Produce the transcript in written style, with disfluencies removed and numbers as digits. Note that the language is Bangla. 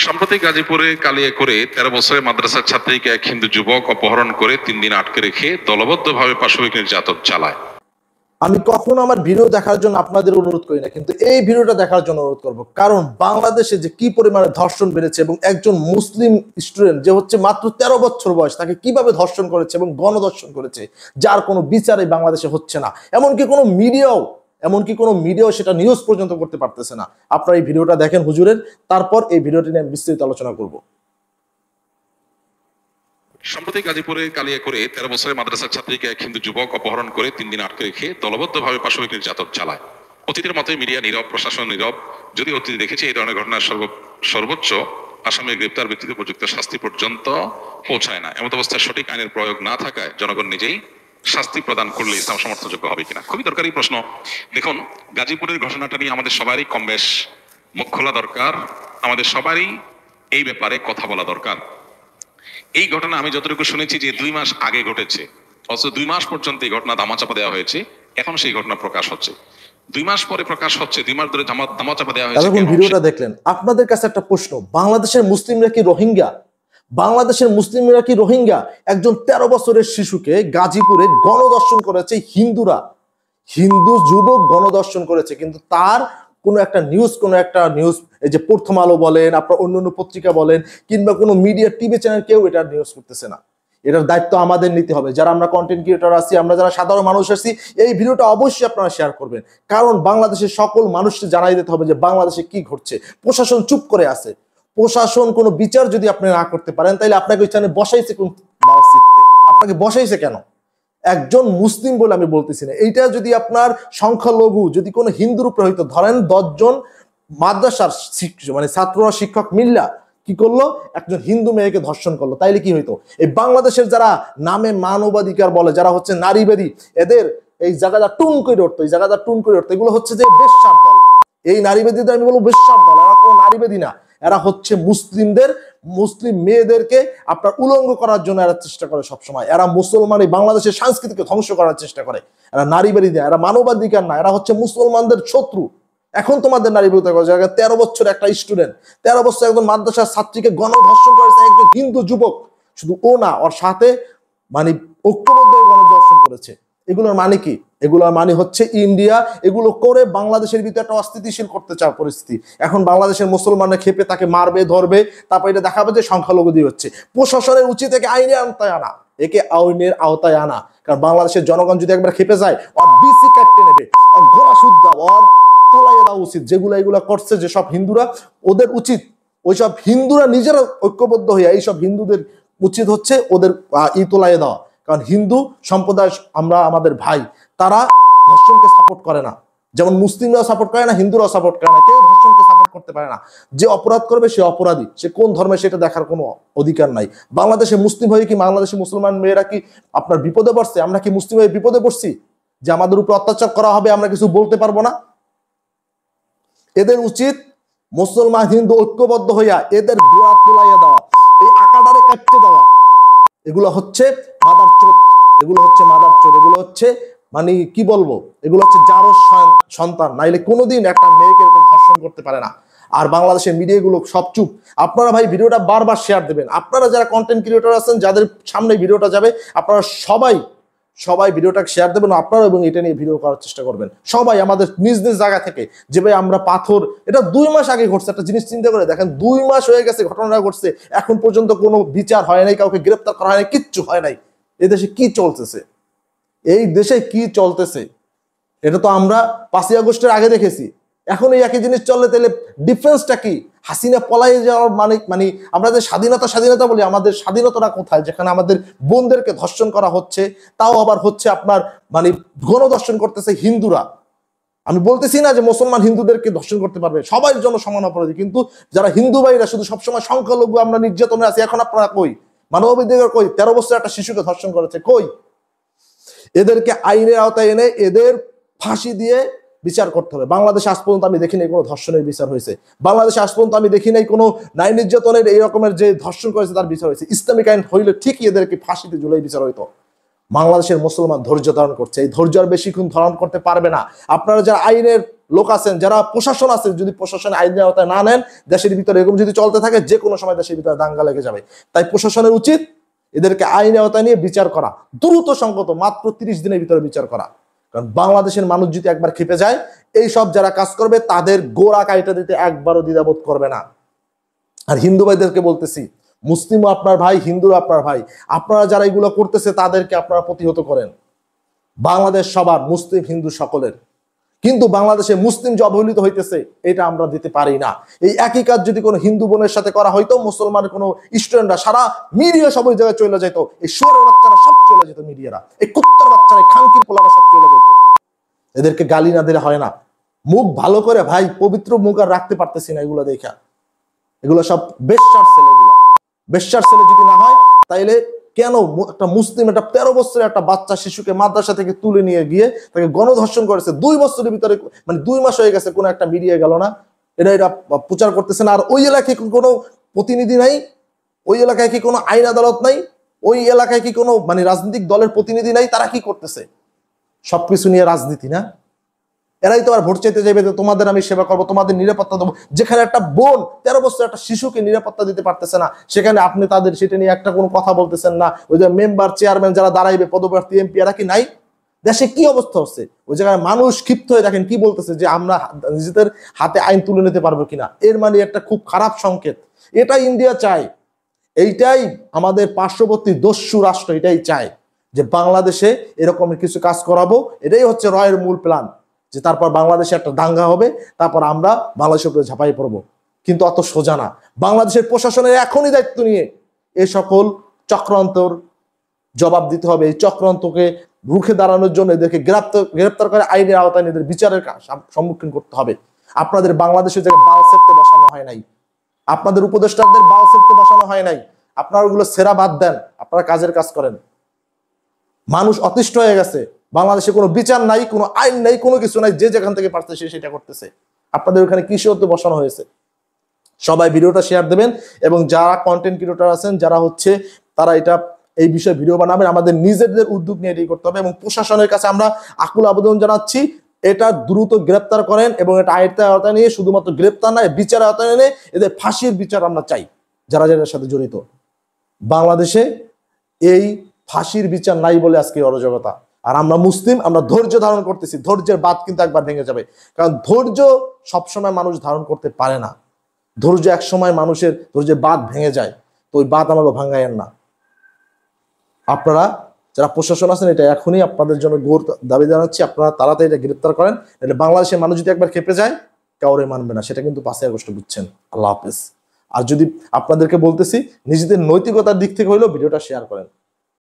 সম্প্রতি গাজীপুরে কালিয়াকৈরে ১৩ বছরের মাদ্রাসার ছাত্রীকে এক হিন্দু যুবক অপহরণ করে ৩ দিন আটকে রেখে দলবদ্ধভাবে পাশবিক নির্যাতন চালায়। আমি কখনো আমার ভিডিও দেখার জন্য আপনাদের অনুরোধ করি না, কিন্তু এই ভিডিওটা দেখার জন্য অনুরোধ করব, কারণ বাংলাদেশে যে কি পরিমাণে ধর্ষণ বেড়েছে এবং একজন মুসলিম স্টুডেন্ট যে হচ্ছে মাত্র ১৩ বছর বয়স, তাকে কিভাবে ধর্ষণ করেছে এবং গণধর্ষণ করেছে, যার কোনো বিচারই বাংলাদেশে হচ্ছে না। এমনকি কোনো মিডিয়াও সেটা নিউজ পর্যন্ত করতে পারতেছে না। আপনারা এই ভিডিওটা দেখেন হুজুরের, তারপর এই ভিডিওটি নিয়ে আমি বিস্তারিত আলোচনা করব। সম্প্রতি গাজীপুরে কালিয়াকৈরে ১৩ বছরের মাদ্রাসার ছাত্রীকে এক হিন্দু যুবক অপহরণ করে ৩ দিন আটকে রেখে দলবদ্ধভাবে পাশবিক নির্যাতন চালায়। অতীতের মতোই মিডিয়া নীরব, প্রশাসন নীরব। যদি অতীত দেখেছি এই ধরনের ঘটনার সর্বোচ্চ আসামি গ্রেপ্তার ব্যক্তিদের উপযুক্ত শাস্তি পর্যন্ত পৌঁছায় না। এমত অবস্থায় সঠিক আইনের প্রয়োগ না থাকায় জনগণ নিজেই শাস্তি প্রদান করলে ইসলাম সমর্থনযোগ্য হবে কিনা, খুবই দরকারি প্রশ্ন। দেখুন, গাজীপুরের ঘটনাটা নিয়ে আমাদের সবারই কম বেশ মুখ খোলা দরকার, আমাদের সবারই এই ব্যাপারে কথা বলা দরকার। এই ঘটনা আমি যতটুকু শুনেছি যে ২ মাস আগে ঘটেছে, অথচ ২ মাস পর্যন্ত এই ঘটনা ধামাচাপা দেওয়া হয়েছে। এখন সেই ঘটনা প্রকাশ হচ্ছে, ২ মাস পরে প্রকাশ হচ্ছে, ২ মাস ধরে ধামাচাপা দেওয়া হয়েছে। এখন ভিডিওটা দেখলেন, আপনাদের কাছে একটা প্রশ্ন, বাংলাদেশের মুসলিমরা কি রোহিঙ্গা? একজন ১৩ বছরের শিশুকে গাজীপুরে গণধর্ষণ করেছে হিন্দুরা, হিন্দু যুবক গণধর্ষণ করেছে, কিন্তু তার কোনো একটা নিউজ, এই যে প্রথম আলো বলেন, আপনার অন্য পত্রিকা বলেন, কিংবা কোনো মিডিয়া টিভি চ্যানেল, কেউ এটা নিউজ করতেছে না। এটার দায়িত্ব আমাদের নিতে হবে, যারা আমরা কন্টেন্ট ক্রিয়েটর আছি, আমরা যারা সাধারণ মানুষ আছি। এই ভিডিওটা অবশ্যই আপনারা শেয়ার করবেন, কারণ বাংলাদেশের সকল মানুষকে জানাই দিতে হবে যে বাংলাদেশে কি ঘটছে। প্রশাসন চুপ করে আছে, প্রশাসন কোনো বিচার যদি আপনি না করতে পারেন, তাহলে আপনাকে ওইখানে বসাইছে কোন আপনাকে বসাইছে কেন? একজন মুসলিম বলে আমি বলতেছি না, এইটা যদি আপনার সংখ্যালঘু, যদি কোনো হিন্দুর উপর হইতো, ধরেন ১০ জন মাদ্রাসার মানে ছাত্ররা শিক্ষক মিল্লা কি করলো, একজন হিন্দু মেয়েকে ধর্ষণ করলো, তাইলে কি হইতো? এই বাংলাদেশের যারা নামে মানবাধিকার বলে, যারা হচ্ছে নারীবাদী, এদের এই জায়গাটা টুন করে উঠতো, এগুলো হচ্ছে যে বেশ্যার দল। এই নারীবাদীদের আমি বলবো বেশ্যার দল, এরা কোনো নারীবাদী না, এরা হচ্ছে মুসলিম মেয়েদেরকে আপনার উলঙ্গ করার জন্য এরা চেষ্টা করে সবসময়। এরা মুসলমানই বাংলাদেশের সংস্কৃতিকে ধ্বংস করার চেষ্টা করে। এরা নারীবাদী না, এরা মানবাধিকার না, এরা হচ্ছে মুসলমানদের শত্রু। এখন তোমাদের নারীবাদী ১৩ বছর একটা স্টুডেন্ট, ১৩ বছর একজন মাদ্রাসার ছাত্রীকে গণধর্ষণ করেছে একজন হিন্দু যুবক। শুধু ও না, ওর সাথে মানে ঐক্যবদ্ধ গণধর্ষণ করেছে। এগুলোর মানে কি? এগুলোর মানে হচ্ছে ইন্ডিয়া এগুলো করে বাংলাদেশের ভিতরে একটা অস্থিতিশীল করতে চাওয়ার পরিস্থিতি। এখন বাংলাদেশের মুসলমানরা খেপে তাকে মারবে, ধরবে, তারপর এটা দেখাবে যে সংখ্যালঘু দিয়ে হচ্ছে। প্রশাসনের উচিত একে আইনের আওতায় আনা, কারণ বাংলাদেশের জনগণ যদি একবার খেপে যায়, ওর বিসি কাটতে নেবে, ওর গোড়া শুদ্ধ, ওর তোলাইয়ে দেওয়া উচিত। এগুলা করছে যেসব হিন্দুরা, ওদের উচিত, ওইসব হিন্দুরা নিজেরা ঐক্যবদ্ধ হইয়া এইসব হিন্দুদের উচিত হচ্ছে ওদের তোলাইয়ে দেওয়া। কারণ হিন্দু সম্প্রদায় আমরা আমাদের ভাই, তারা ধর্ষণকে সাপোর্ট করে না, যেমন মুসলিমরাও সাপোর্ট করে না, হিন্দুরাও সাপোর্ট করে না, কেউ ধর্ষণকে সাপোর্ট করতে পারে না। যে অপরাধ করবে সে অপরাধী, সে কোন ধর্মে সেটা দেখার কোনো অধিকার নাই। বাংলাদেশে মুসলিম হয়ে কি বাংলাদেশে মুসলমান মেয়েরা কি আপনার বিপদে পড়ছে? আমরা কি মুসলিম হয়ে বিপদে পড়ছি যে আমাদের উপর অত্যাচার করা হবে, আমরা কিছু বলতে পারবো না? এদের উচিত মুসলমান হিন্দু ঐক্যবদ্ধ হইয়া এদের গোড়া তোলাইয়া দেওয়া, এই আকাটারে কাটতে দেওয়া। এগুলো হচ্ছে মাদারচোদ, এগুলো হচ্ছে মানে কি বলবো, এগুলো হচ্ছে জারজ সন্তান, নাইলে কোনোদিন একটা মেয়েকে এরকম ধর্ষণ করতে পারে না। আর বাংলাদেশের মিডিয়াগুলো সব চুপ। আপনারা ভাই ভিডিওটা বারবার শেয়ার দেবেন, আপনারা যারা কন্টেন্ট ক্রিয়েটর আছেন, যাদের সামনে ভিডিওটা যাবে, আপনারা সবাই ভিডিওটা শেয়ার দেবেন আপনারা, এবং এটা নিয়ে ভিডিও করার চেষ্টা করবেন সবাই আমাদের নিজ নিজ জায়গা থেকে। যে ভাই আমরা পাথর, এটা ২ মাস আগে ঘটছে, একটা জিনিস চিন্তা করে দেখেন, ২ মাস হয়ে গেছে ঘটনাটা ঘটছে, এখন পর্যন্ত কোনো বিচার হয় নাই, কাউকে গ্রেপ্তার করা হয় নাই, কিচ্ছু হয় নাই। এই দেশে কি চলতেছে? এটা তো আমরা ৫ই আগস্টের আগে দেখেছি। এখন এই একই জিনিস চললে তাহলে ডিফারেন্সটা কি? হাসিনা পলাই যাওয়ার মানে আমরা যে স্বাধীনতা বলি, আমাদের স্বাধীনতাটা কোথায়? যেখানে আমাদের বোনদেরকে ধর্ষণ করা হচ্ছে, তাও আবার হচ্ছে আপনার মানে গণধর্ষণ করতেছে হিন্দুরা। আমি বলতেছি না যে মুসলমান হিন্দুদেরকে ধর্ষণ করতে পারবে, সবার জন্য সমান অপরাধী, কিন্তু যারা হিন্দু ভাইরা শুধু সবসময় সংখ্যালঘু আমরা নির্যাতনে আছি, এখন আপনারা কই? মানবাধিকার কই? ১৩ বছর একটা শিশুকে ধর্ষণ করেছে, কই? এদেরকে আইনের আওতায় এনে এদের ফাঁসি দিয়ে বিচার করতে হবে। বাংলাদেশে আজ পর্যন্ত আমি দেখি নাই কোনো ধর্ষণের বিচার হয়েছে, বাংলাদেশে আজ পর্যন্ত আমি দেখি নাই কোনো নারী নির্যাতনের এই রকমের যে ধর্ষণ করেছে তার বিচার হয়েছে। ইসলামিক আইন হইলে ঠিকই এদেরকে ফাঁসিতে ঝুলাই বিচার হইতো। বাংলাদেশের মুসলমান ধৈর্য ধারণ করছে, এই ধৈর্য আর বেশিক্ষণ ধারণ করতে পারবে না। আপনারা যারা আইনের লোক আছেন, যারা প্রশাসন আছেন, যদি প্রশাসন আইনের আওতায় না নেন, দেশের ভিতরে এরকম যদি চলতে থাকে যে কোনো সময় দেশের ভিতরে দাঙ্গা লেগে যাবে। তাই প্রশাসনের উচিত এদেরকে আইনের আওতায় নিয়ে বিচার করা, দ্রুত সংগত মাত্র 30 দিনের ভিতরে বিচার করা। কারণ বাংলাদেশের মানুষ যদি একবার খেপে যায়, এই সব যারা কাজ করবে তাদের গোড়া কাইটা দিতে একবারও দ্বিধাবোধ করবে না। আর হিন্দু ভাইদেরকে বলতেছি, মুসলিমও আপনার ভাই, হিন্দুও আপনার ভাই, আপনারা যারা এগুলো করতেছে তাদেরকে আপনারা প্রতিহত করেন। বাংলাদেশ সবার, মুসলিম হিন্দু সকলের, কিন্তু বাংলাদেশে মুসলিম যে অবহেলিত হইতেছে এটা আমরা দিতে পারি না। এই একই কাজ যদি কোনো হিন্দু বোনের সাথে করা হইতো, মুসলমানের কোনো স্টুডেন্টরা সারা মিডিয়া সব ওই জায়গায় চলে যেত, এই শুয়োরের বাচ্চারা সব চলে যেত, মিডিয়ারা এই কুত্তার বাচ্চারা, খানকির পোলারা সব চলে যেত। এদেরকে গালি না দিলে হয় না। মুখ ভালো করে ভাই, পবিত্র মুখ আর রাখতে পারতেছি না এগুলো দেখা। এগুলো সব বেশ্যার ছেলে, এগুলো বেশ্যার ছেলে যদি না হয় তাইলে কেন একটা মুসলিম একটা 13 বছরের একটা বাচ্চা শিশুকে মাদ্রাসা থেকে তুলে নিয়ে গিয়ে তাকে গণধর্ষণ করেছে 2 বছরের ভিতরে, মানে 2 মাস হয়ে গেছে, কোনো একটা মিডিয়া গেল না, এটা প্রচার করতেছে না। আর ওই এলাকায় কোনো প্রতিনিধি নাই, ওই এলাকায় কি কোনো আইন আদালত নাই, ওই এলাকায় কি কোনো মানে রাজনৈতিক দলের প্রতিনিধি নাই, তারা কি করতেছে? সবকিছু নিয়ে রাজনীতি না। এরাই তো আর ভোট চাইতে যাবে যে তোমাদের আমি সেবা করবো, তোমাদের নিরাপত্তা দেবো। যেখানে একটা বোন 13 বছর একটা শিশুকে নিরাপত্তা দিতে পারতেছে না, সেখানে আপনি তাদের সেটা নিয়ে একটা কোনো কথা বলতেছেন না। ওই যে মেম্বার চেয়ারম্যান যারা দাঁড়াইবে, পদপ্রার্থী এমপি, এরা কি নাই? দেশে কি অবস্থা হচ্ছে? ওই জায়গায় মানুষ ক্ষিপ্ত হয়ে দেখেন কি বলতেছে যে আমরা নিজেদের হাতে আইন তুলে নিতে পারবো কিনা। এর মানে একটা খুব খারাপ সংকেত। এটাই ইন্ডিয়া চায়, এইটাই আমাদের পার্শ্ববর্তী দস্যু রাষ্ট্র এটাই চায় যে বাংলাদেশে এরকম কিছু কাজ করাবো। এটাই হচ্ছে রয়ের মূল প্ল্যান, যে তারপর বাংলাদেশে একটা দাঙ্গা হবে, তারপর আমরা বাংলাদেশের উপরে ঝাঁপাই পড়বো। কিন্তু অত সোজা না। বাংলাদেশের প্রশাসনের এখনই দায়িত্ব নিয়ে এ সকল চক্রান্তর জবাব দিতে হবে। এই চক্রান্তকে রুখে দাঁড়ানোর জন্য এদেরকে গ্রেপ্তার করে আইনের আওতায় এদের বিচারের সম্মুখীন করতে হবে। আপনাদের বাংলাদেশের জায়গায় বাল সেপ্তে বসানো হয় নাই, আপনাদের উপদেষ্টাদের বাল সেপ্তে বসানো হয় নাই। আপনারা ওগুলো সেরা বাদ দেন, আপনারা কাজের কাজ করেন। মানুষ অতিষ্ঠ হয়ে গেছে, বাংলাদেশে কোনো বিচার নাই, কোনো আইন নাই, কোনো কিছু নাই, যে যেখান থেকে পারছে সে সেটা করতেছে। আপনাদের ওখানে কৃষি হতে বসানো হয়েছে। সবাই ভিডিওটা শেয়ার দেবেন, এবং যারা কন্টেন্ট ক্রিয়েটর আছেন, যারা হচ্ছে তারা এটা এই বিষয়ে ভিডিও বানাবেন, আমাদের নিজেদের উদ্যোগ নিয়ে এটি করতে হবে। এবং প্রশাসনের কাছে আমরা আকুল আবেদন জানাচ্ছি, এটা দ্রুত গ্রেপ্তার করেন, এবং এটা আইনের আওতায় নিয়ে, শুধুমাত্র গ্রেপ্তার নয়, বিচারের আওতায় এনে এদের ফাঁসির বিচার আমরা চাই, যারা যারা সাথে জড়িত। বাংলাদেশে এই ফাঁসির বিচার নাই বলে আজকে অরাজকতা। আর আমরা মুসলিম, আমরা ধৈর্য ধারণ করতেছি। ধৈর্যের বাঁধ কিন্তু একবার ভেঙে যাবে, কারণ ধৈর্য সবসময় মানুষ ধারণ করতে পারে না। ধৈর্য এক সময় মানুষের ধৈর্যের বাঁধ ভেঙে যায়, তো ওই বাঁধ আমাকে ভাঙায়েন না। আপনারা যারা প্রশাসন আছেন, এটা এখনই আপনাদের জন্য ঘোর দাবি জানাচ্ছি, আপনারা তাড়াতাড়ি এটা গ্রেপ্তার করেন। এটা বাংলাদেশের মানুষ যদি একবার খেপে যায়, কাউরে মানবে না। সেটা কিন্তু 5ই আগস্ট বুঝছেন। আল্লাহ হাফেজ। আর যদি আপনাদেরকে বলতেছি, নিজেদের নৈতিকতার দিক থেকে হইলেও ভিডিওটা শেয়ার করেন।